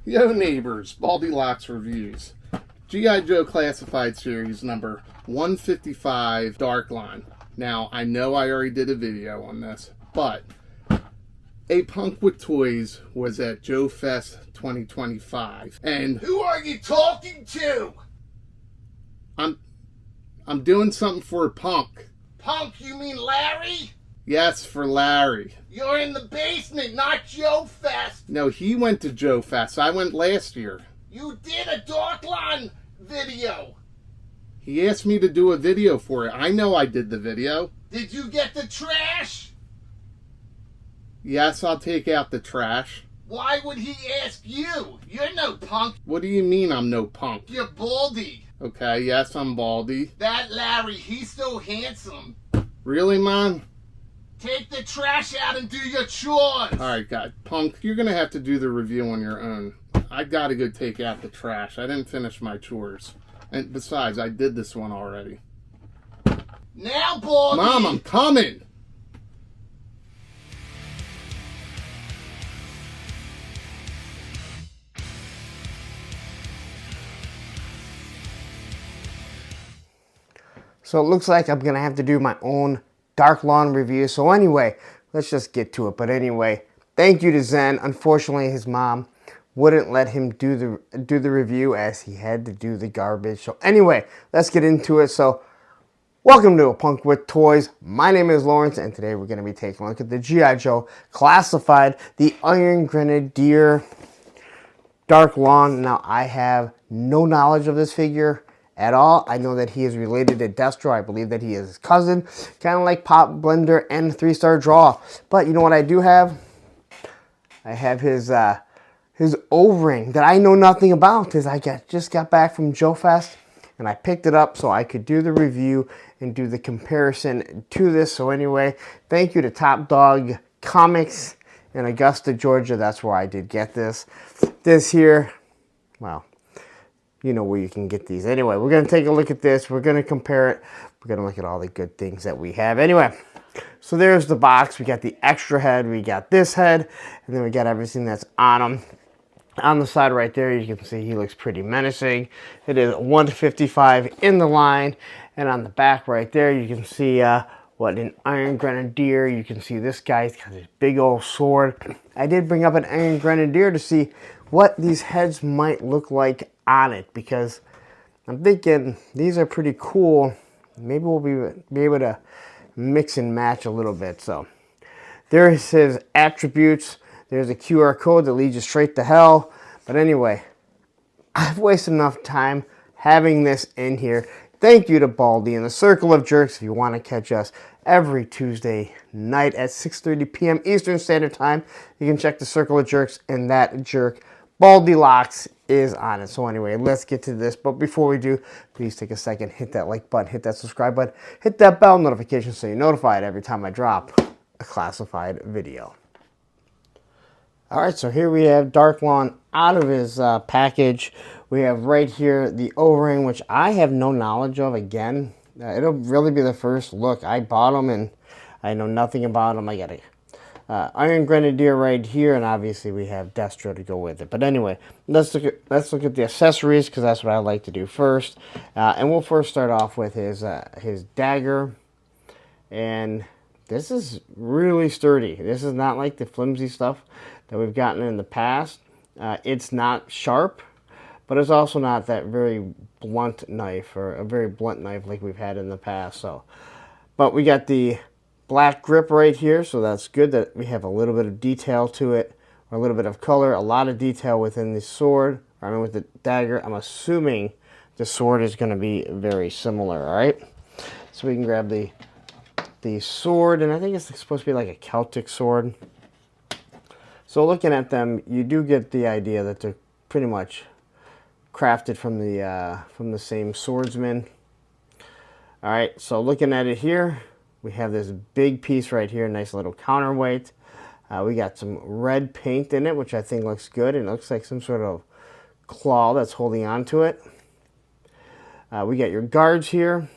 Yo neighbors, Baldy Locks Reviews. G.I. Joe Classified Series number 155 Darklon. Now, I know I already did a video on this, but A Punk with Toys was at Joe Fest 2025. And who are you talking to? I'm doing something for Punk. Punk, you mean Larry? Yes, for Larry. You're in the basement, not Joe Fest. No, he went to Joe Fest. I went last year. You did a Darklon video. He asked me to do a video for it. I know I did the video. Did you get the trash? Yes, I'll take out the trash. Why would he ask you? You're no punk. What do you mean I'm no punk? You're baldy. Okay, yes, I'm baldy. That Larry, he's so handsome. Really, Mom? Take the trash out and do your chores. Alright, guys. Punk, you're going to have to do the review on your own. I got to go take out the trash. I didn't finish my chores. And besides, I did this one already. Now, baldy. Mom, I'm coming. So it looks like I'm going to have to do my own Darklon review. So anyway, let's just get to it. But anyway, thank you to Zen. Unfortunately, his mom wouldn't let him do the review as he had to do the garbage. So anyway, let's get into it. So welcome to A Punk with Toys. My name is Lawrence, and today we're going to be taking a look at the G.I. Joe Classified, the Iron Grenadier Darklon. Now, I have no knowledge of this figure at all. I know that he is related to Destro. I believe that he is his cousin, kind of like Pop Blender and 3-Star Draw. But you know what I do have? I have his O-ring that I know nothing about because I just got back from Joe Fest and I picked it up so I could do the review and do the comparison to this. So anyway, thank you to Top Dog Comics in Augusta, Georgia. That's where I did get this. This here, well, you know where you can get these. Anyway, we're going to take a look at this. We're going to compare it. We're going to look at all the good things that we have. Anyway, so there's the box. We got the extra head. We got this head. And then we got everything that's on him. On the side right there, you can see he looks pretty menacing. It is 155 in the line. And on the back right there, you can see what an Iron Grenadier. You can see this guy's got this big old sword. I did bring up an Iron Grenadier to see what these heads might look like on it, because I'm thinking these are pretty cool. Maybe we'll be able to mix and match a little bit. So there's his attributes. There's a QR code that leads you straight to hell. But anyway, I've wasted enough time having this in here. Thank you to Baldy and the Circle of Jerks. If you want to catch us every Tuesday night at 6:30 p.m. Eastern Standard Time, you can check the Circle of Jerks, and that jerk, Baldy Locks, is on it. So anyway, let's get to this. But before we do, please take a second, hit that like button, hit that subscribe button, hit that bell notification so you're notified every time I drop a classified video. Alright, so here we have Darklon out of his package. We have right here the O-ring, which I have no knowledge of. Again, it'll really be the first look. I bought them and I know nothing about them. I got a Iron Grenadier right here, and obviously we have Destro to go with it. But anyway, let's look at the accessories, because that's what I like to do first. And we'll first start off with his dagger, and this is really sturdy. This is not like the flimsy stuff that we've gotten in the past. It's not sharp, but it's also not that very blunt knife, or a very blunt knife like we've had in the past. So, but we got the black grip right here, so that's good that we have a little bit of detail to it, or a little bit of color, a lot of detail within the sword, or I mean with the dagger. I'm assuming the sword is going to be very similar. All right, so we can grab the sword, and I think it's supposed to be like a Celtic sword. So looking at them, you do get the idea that they're pretty much crafted from the same swordsman. All right, so looking at it here, we have this big piece right here, nice little counterweight. We got some red paint in it, which I think looks good. It looks like some sort of claw that's holding on to it. We got your guards here,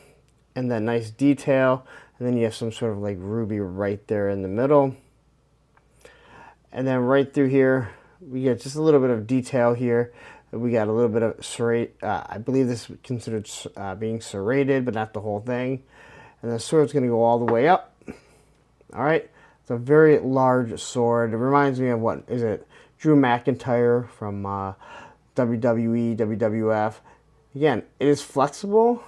and that nice detail. And then you have some sort of like ruby right there in the middle. And then right through here, we get just a little bit of detail here. We got a little bit of serrate. I believe this is considered being serrated, but not the whole thing. And the sword's going to go all the way up. All right. It's a very large sword. It reminds me of, what is it? Drew McIntyre from WWE, WWF. Again, it is flexible.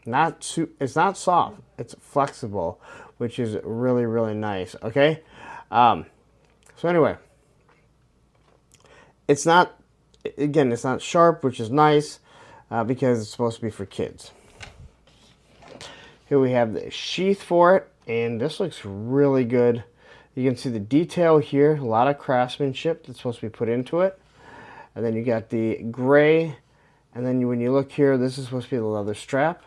It's not soft. It's flexible, which is really, really nice. Okay. So anyway, it's not sharp, which is nice because it's supposed to be for kids. Here we have the sheath for it, and this looks really good. You can see the detail here, a lot of craftsmanship that's supposed to be put into it. And then you got the gray, and then when you look here, this is supposed to be the leather strap.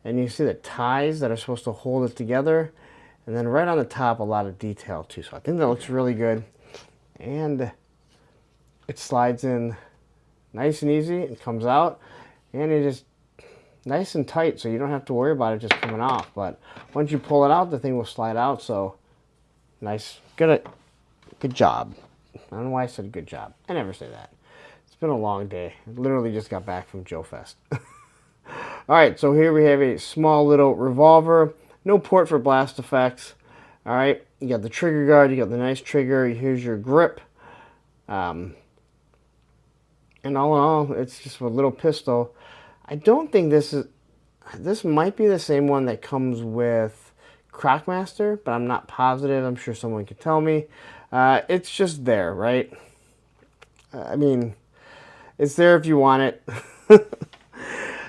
And you see the ties that are supposed to hold it together. And then right on the top, a lot of detail too. So I think that looks really good. And it slides in nice and easy. It comes out, and it is nice and tight, so you don't have to worry about it just coming off. But once you pull it out, the thing will slide out. So nice, good job. I don't know why I said good job. I never say that. It's been a long day. I literally just got back from Joe Fest. All right, so here we have a small little revolver. No port for blast effects. All right, you got the trigger guard. You got the nice trigger. Here's your grip. And all in all, it's just a little pistol. I don't think this might be the same one that comes with Crocmaster, but I'm not positive. I'm sure someone could tell me. It's just there, right? I mean, it's there if you want it.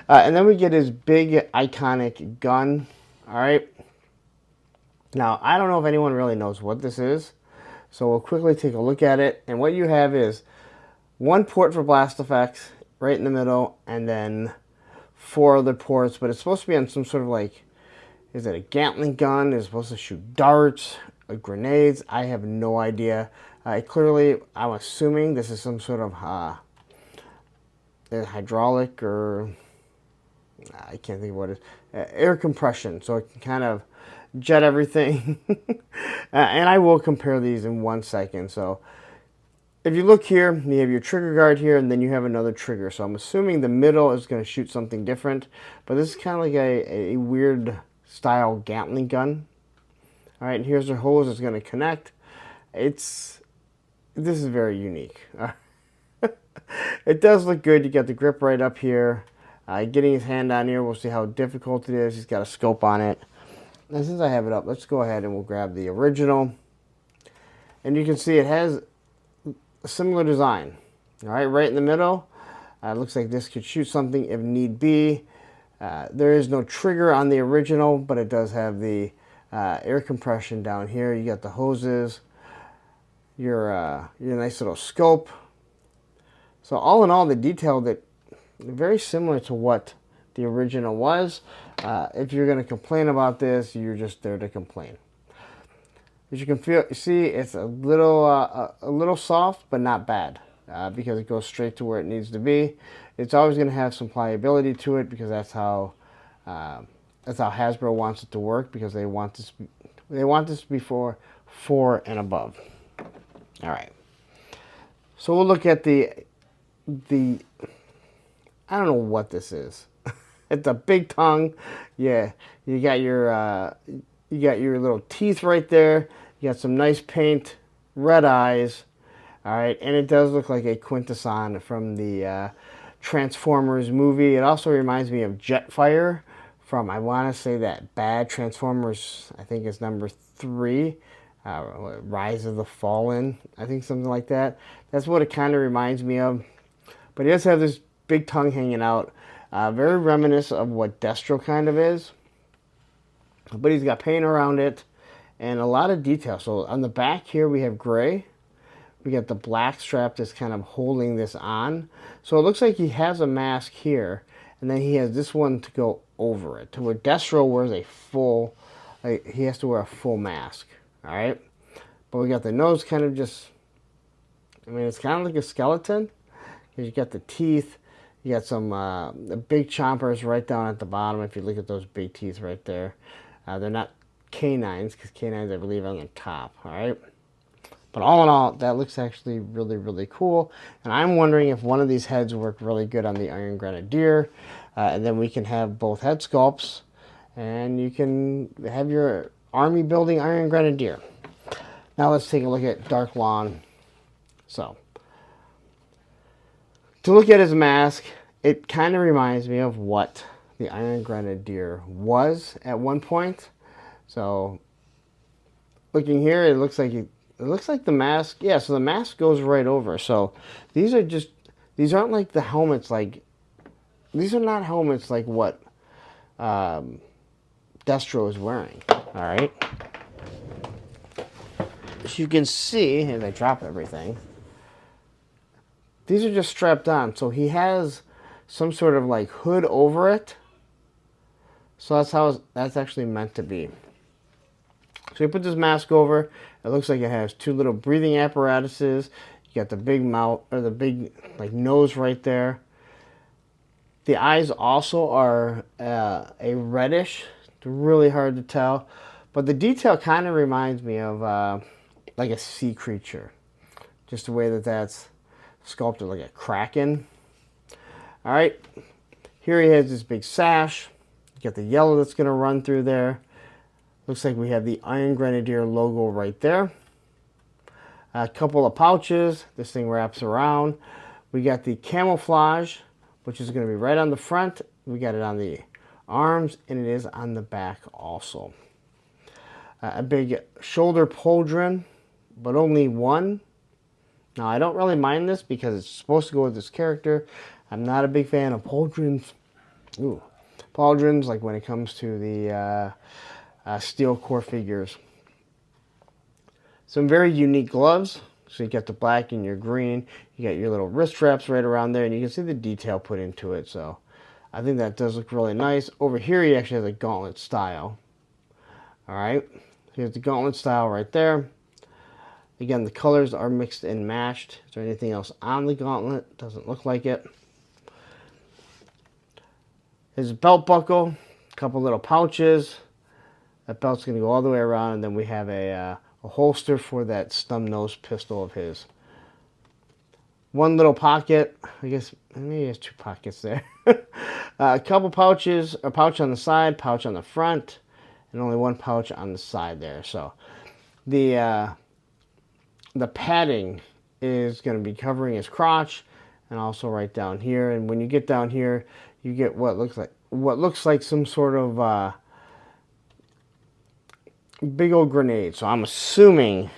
And then we get his big iconic gun. All right. Now, I don't know if anyone really knows what this is, so we'll quickly take a look at it. And what you have is one port for blast effects right in the middle, and then 4 other ports, but it's supposed to be on some sort of, like, is it a Gatling gun? Is it supposed to shoot darts, grenades? I have no idea. Clearly, I'm assuming this is some sort of hydraulic, or I can't think of what it is. Air compression, so it can kind of jet everything. And I will compare these in 1 second. So if you look here, you have your trigger guard here, and then you have another trigger. So I'm assuming the middle is going to shoot something different, but this is kind of like a weird style Gatling gun. All right, and here's the hose that's going to connect. This is very unique. It does look good. You got the grip right up here. Getting his hand on here, we'll see how difficult it is. He's got a scope on it. And since I have it up, let's go ahead and we'll grab the original. And you can see it has a similar design. All right in the middle. Looks like this could shoot something if need be. There is no trigger on the original, but it does have the air compression down here. You got the hoses, your nice little scope. So all in all, the detail that very similar to what the original was. If you're going to complain about this, you're just there to complain. As you can see, it's a little soft, but not bad, because it goes straight to where it needs to be. It's always going to have some pliability to it, because that's how Hasbro wants it to work, because they want this to be for 4 and above. All right. So we'll look at the I don't know what this is. It's a big tongue. Yeah, you got your little teeth right there. You got some nice paint, red eyes. All right, and it does look like a Quintesson from the Transformers movie. It also reminds me of Jetfire from, I want to say, that bad Transformers. I think it's number 3, Rise of the Fallen. I think something like that. That's what it kind of reminds me of. But he does have this big tongue hanging out. Very reminiscent of what Destro kind of is. But he's got paint around it and a lot of detail. So on the back here we have gray. We got the black strap that's kind of holding this on. So it looks like he has a mask here, and then he has this one to go over it. To where Destro wears a full, he has to wear a full mask. All right. But we got the nose kind of just, I mean, it's kind of like a skeleton. You got the teeth. You got some the big chompers right down at the bottom. If you look at those big teeth right there, they're not canines, because canines, I believe, are on the top. All right, but But all in all, that looks actually really, really cool. And I'm wondering if one of these heads work really good on the Iron Grenadier. And then we can have both head sculpts. And you can have your army building Iron Grenadier. Now let's take a look at Darklon. So, to look at his mask, it kind of reminds me of what the Iron Grenadier was at one point. So, looking here, it looks like the mask. Yeah, so the mask goes right over. So these aren't like the helmets. Like these are not helmets like what Destro is wearing. All right. As you can see, and I drop everything. These are just strapped on. So he has some sort of like hood over it. So that's how that's actually meant to be. So you put this mask over. It looks like it has two little breathing apparatuses. You got the big mouth, or the big like nose right there. The eyes also are a reddish. It's really hard to tell. But the detail kind of reminds me of like a sea creature. Just the way that that's sculpted, like a kraken. All right. Here he has this big sash. You got the yellow that's going to run through there. Looks like we have the Iron Grenadier logo right there. A couple of pouches. This thing wraps around. We got the camouflage, which is going to be right on the front. We got it on the arms, and it is on the back also. A big shoulder pauldron, but only one. Now, I don't really mind this because it's supposed to go with this character. I'm not a big fan of pauldrons. Ooh, pauldrons, like when it comes to the steel core figures. Some very unique gloves. So you got the black and your green. You got your little wrist straps right around there, and you can see the detail put into it. So I think that does look really nice. Over here, he actually has a gauntlet style. All right, here's the gauntlet style right there. Again, the colors are mixed and matched. Is there anything else on the gauntlet? Doesn't look like it. His belt buckle, a couple little pouches. That belt's going to go all the way around, and then we have a holster for that stub-nose pistol of his. One little pocket. I guess maybe he has two pockets there. A couple pouches, a pouch on the side, pouch on the front, and only one pouch on the side there. So the padding is going to be covering his crotch and also right down here. And when you get down here, you get what looks like some sort of big old grenade. So I'm assuming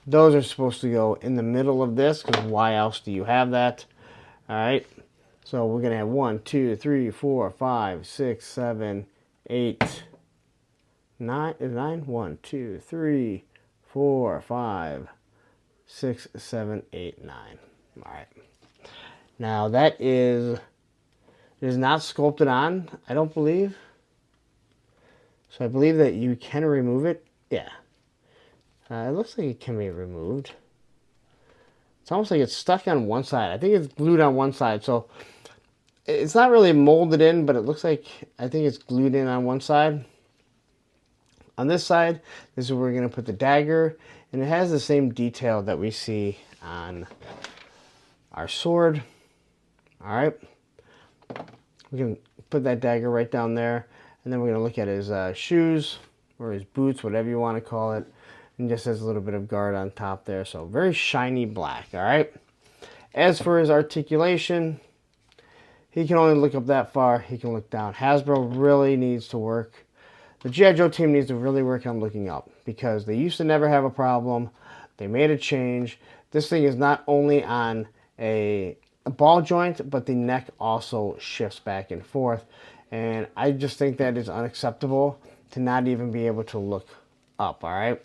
those are supposed to go in the middle of this, because why else do you have that? All right. So we're going to have 1, 2, 3, 4, 5, 6, 7, 8, 9. 1, 2, 3, 4, 5, 6, 7, 8, 9. All right. Now that it is not sculpted on, I don't believe. So I believe that you can remove it. Yeah. It looks like it can be removed. It's almost like it's stuck on one side. I think it's glued on one side. So it's not really molded in, but it looks like, I think it's glued in on one side. On this side, this is where we're going to put the dagger. And it has the same detail that we see on our sword. All right. We can put that dagger right down there. And then we're going to look at his shoes or his boots, whatever you want to call it. And just has a little bit of guard on top there. So very shiny black, all right? As for his articulation, he can only look up that far. He can look down. Hasbro really needs to work. The G.I. Joe team needs to really work on looking up, because they used to never have a problem. They made a change. This thing is not only on a ball joint, but the neck also shifts back and forth. And I just think that is unacceptable to not even be able to look up, all right?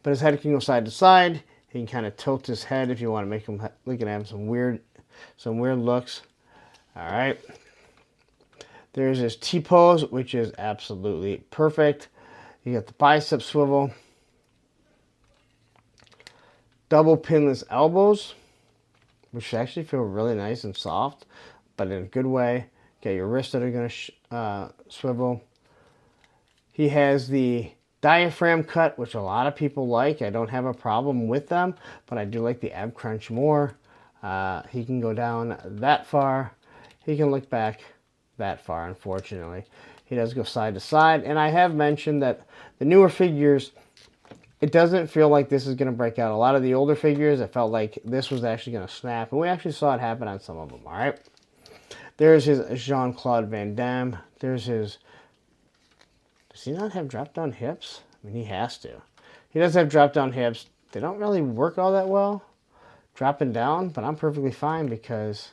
But his head can go side to side. He can kind of tilt his head if you want to make him look at him some weird looks. All right. There's his T-pose, which is absolutely perfect. You got the bicep swivel. Double pinless elbows, which actually feel really nice and soft, but in a good way. Got your wrists that are going to swivel. He has the diaphragm cut, which a lot of people like. I don't have a problem with them, but I do like the ab crunch more. He can go down that far. He can look back that far, unfortunately. He does go side to side, and I have mentioned that the newer figures, it doesn't feel like this is going to break out. A lot of the older figures, it felt like this was actually going to snap, and we actually saw it happen on some of them, all right? There's his Jean-Claude Van Damme. There's his... Does he not have drop-down hips? I mean, he has to. He does have drop-down hips. They don't really work all that well, dropping down, but I'm perfectly fine because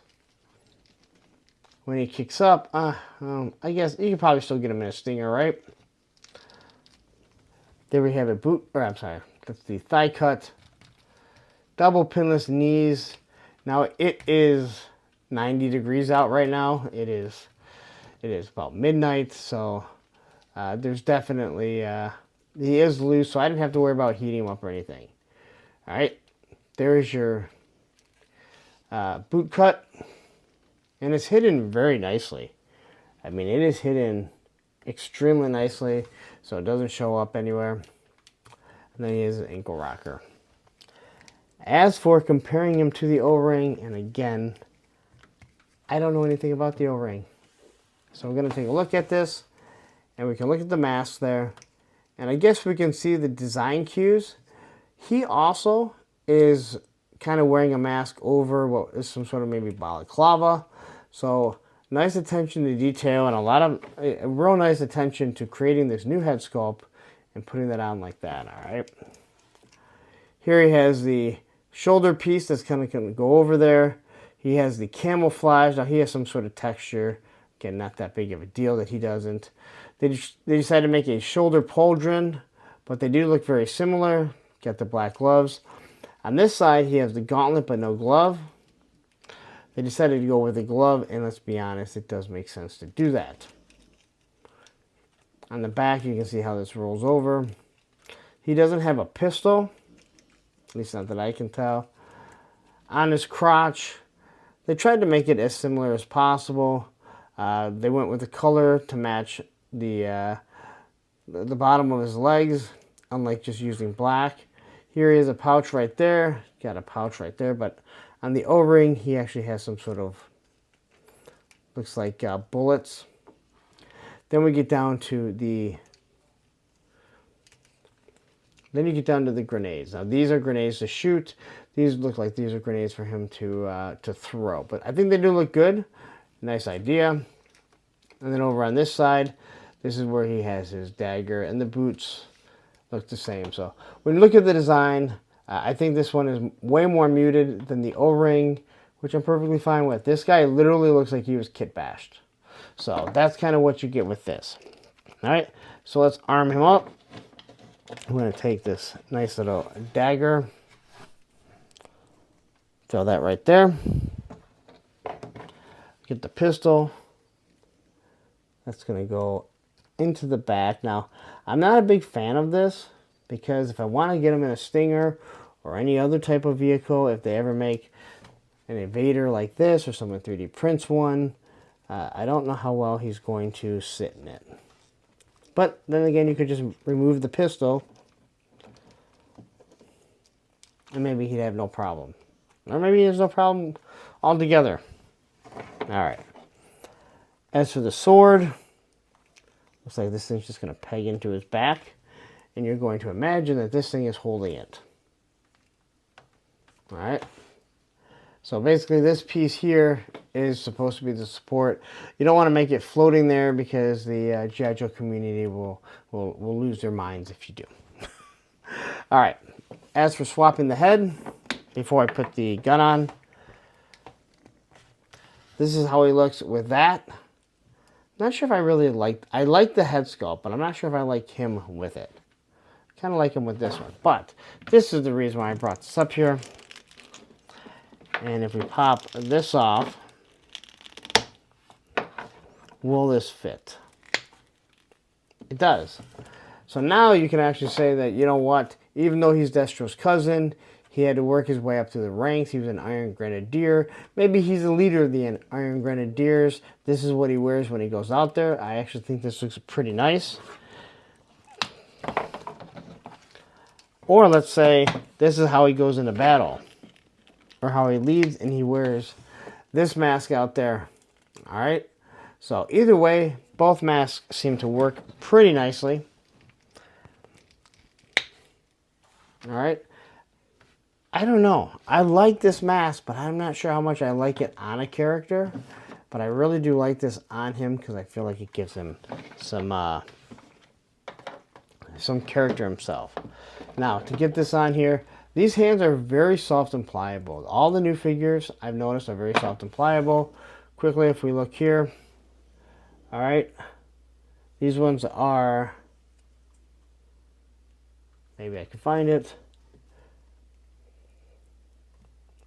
when he kicks up, I guess you can probably still get him in a stinger, right? There we have a that's the thigh cut. Double pinless knees. Now it is 90 degrees out right now. It is about midnight, so there's definitely, he is loose, so I didn't have to worry about heating him up or anything. All right, there's your boot cut, and it's hidden very nicely. I mean, it is hidden extremely nicely, so it doesn't show up anywhere. And then he has an ankle rocker. As for comparing him to the O-ring, and again, I don't know anything about the O-ring. So we're going to take a look at this, and we can look at the mask there. And I guess we can see the design cues. He also is kind of wearing a mask over what is some sort of maybe balaclava. So nice attention to detail and a real nice attention to creating this new head sculpt and putting that on like that, all right? Here he has the shoulder piece that's kind of going to go over there. He has the camouflage. Now he has some sort of texture. Again, not that big of a deal that he doesn't. They decided to make a shoulder pauldron, but they do look very similar. Got the black gloves. On this side, he has the gauntlet but no glove. They decided to go with a glove, and let's be honest, it does make sense to do that. On the back, you can see how this rolls over. He doesn't have a pistol, at least not that I can tell. On his crotch, they tried to make it as similar as possible. They went with the color to match the bottom of his legs, unlike just using black. Here is a pouch right there. Got a pouch right there, but on the O-ring, he actually has some sort of, looks like bullets. Then we get down to the, grenades. Now these are grenades to shoot. These look like these are grenades for him to throw. But I think they do look good. Nice idea. And then over on this side, this is where he has his dagger, and the boots look the same. So when you look at the design, I think this one is way more muted than the O-ring, which I'm perfectly fine with. This guy literally looks like he was kit bashed. So that's kind of what you get with this. All right, so let's arm him up. I'm going to take this nice little dagger. Throw that right there. Get the pistol. That's going to go into the back. Now, I'm not a big fan of this because if I want to get him in a Stinger or any other type of vehicle, if they ever make an Invader like this or someone 3D prints one, I don't know how well he's going to sit in it. But then again, you could just remove the pistol and maybe he'd have no problem. Or maybe there's no problem altogether. Alright. As for the sword, looks like this thing's just going to peg into his back. And you're going to imagine that this thing is holding it. Alright. So basically this piece here is supposed to be the support. You don't want to make it floating there because the G.I. Joe community will lose their minds if you do. Alright. As for swapping the head, before I put the gun on, this is how he looks with that. Not sure if I really I like the head sculpt, but I'm not sure if I like him with it. Kind of like him with this one, but this is the reason why I brought this up here. And if we pop this off, will this fit? It does. So now you can actually say that, you know what, even though he's Destro's cousin, he had to work his way up through the ranks. He was an Iron Grenadier. Maybe he's the leader of the Iron Grenadiers. This is what he wears when he goes out there. I actually think this looks pretty nice. Or let's say this is how he goes into battle, or how he leads and he wears this mask out there. All right. So either way, both masks seem to work pretty nicely. All right. I don't know. I like this mask, but I'm not sure how much I like it on a character. But I really do like this on him because I feel like it gives him some character himself. Now, to get this on here, these hands are very soft and pliable. All the new figures I've noticed are very soft and pliable. Quickly, if we look here, all right, these ones are, maybe I can find it.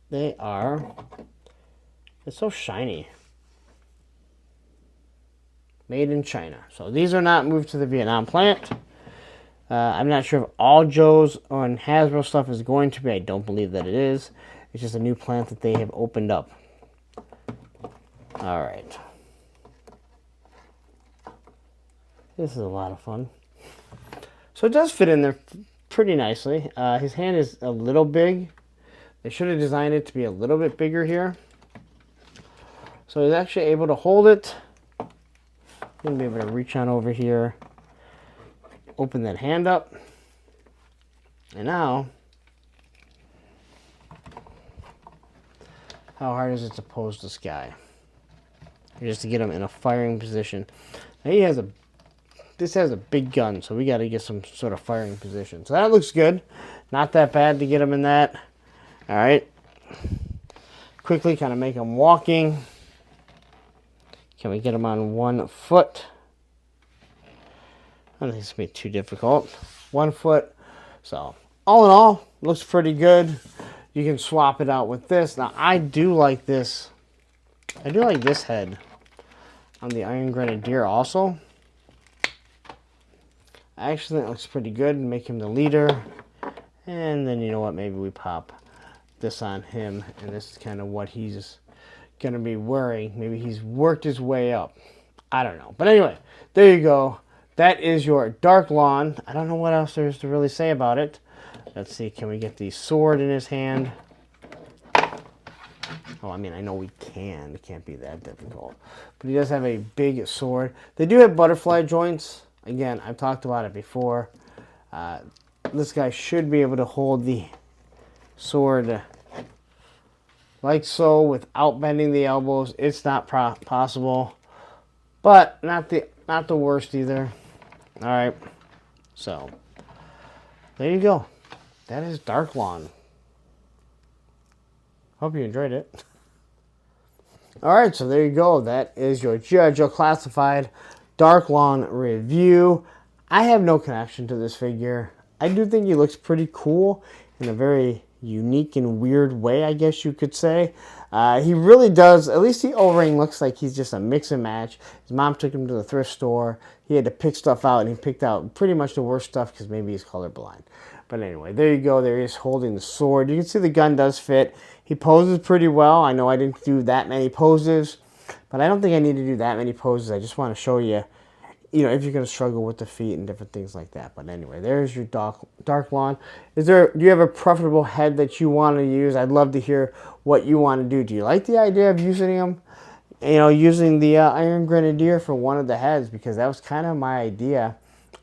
They are, it's so shiny. Made in China. So these are not moved to the Vietnam plant. I'm not sure if all Joe's on Hasbro stuff is going to be. I don't believe that it is. It's just a new plant that they have opened up. All right. This is a lot of fun. So it does fit in there pretty nicely. His hand is a little big. They should have designed it to be a little bit bigger here. So he's actually able to hold it. Going to be able to reach on over here, open that hand up, and now, how hard is it to pose this guy? Just to get him in a firing position. Now this has a big gun, so we got to get some sort of firing position. So that looks good. Not that bad to get him in that. All right. Quickly kind of make him walking. Can we get him on 1 foot? I don't think it's going to be too difficult. 1 foot. So, all in all, looks pretty good. You can swap it out with this. Now, I do like this. I do like this head on the Iron Grenadier also. I actually think it looks pretty good. Make him the leader. And then, you know what, maybe we pop this on him. And this is kind of what he's going to be wearing. Maybe he's worked his way up. I don't know. But anyway, there you go. That is your Darklon. I don't know what else there is to really say about it. Let's see. Can we get the sword in his hand? Oh, I mean, I know we can. It can't be that difficult. But he does have a big sword. They do have butterfly joints. Again, I've talked about it before. This guy should be able to hold the sword like so without bending the elbows. It's not possible, but not the worst either. All right, so there you go. That is Darklon. Hope you enjoyed it. All right, so there you go. That is your G.I. Joe Classified Darklon review. I have no connection to this figure. I do think he looks pretty cool in a very unique and weird way, I guess you could say. He really does. At least the O-ring looks like he's just a mix and match. His mom took him to the thrift store. He had to pick stuff out, and he picked out pretty much the worst stuff because maybe he's colorblind. But anyway, there you go. There he is holding the sword. You can see the gun does fit. He poses pretty well. I know I didn't do that many poses, but I don't think I need to do that many poses. I just want to show you, you know, if you're going to struggle with the feet and different things like that. But anyway, there's your Darklon. Do you have a preferable head that you want to use? I'd love to hear what you want to do. Do you like the idea of using him? You know, using the Iron Grenadier for one of the heads, because that was kind of my idea.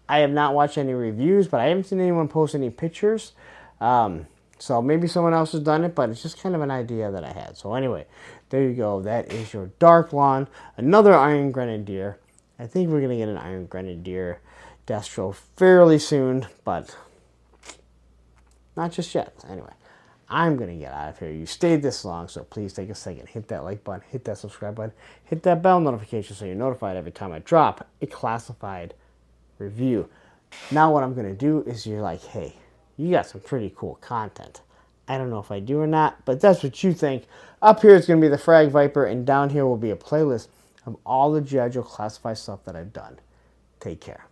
I have not watched any reviews, but I haven't seen anyone post any pictures. So maybe someone else has done it, but it's just kind of an idea that I had. So anyway, there you go. That is your Darklon. Another Iron Grenadier. I think we're going to get an Iron Grenadier Destro fairly soon, but not just yet. Anyway, I'm going to get out of here. You stayed this long, so please take a second. Hit that like button. Hit that subscribe button. Hit that bell notification so you're notified every time I drop a classified review. Now what I'm going to do is you're like, hey, you got some pretty cool content. I don't know if I do or not, but that's what you think. Up here is going to be the Frag Viper, and down here will be a playlist of all the G.I. Joe Classified stuff that I've done. Take care.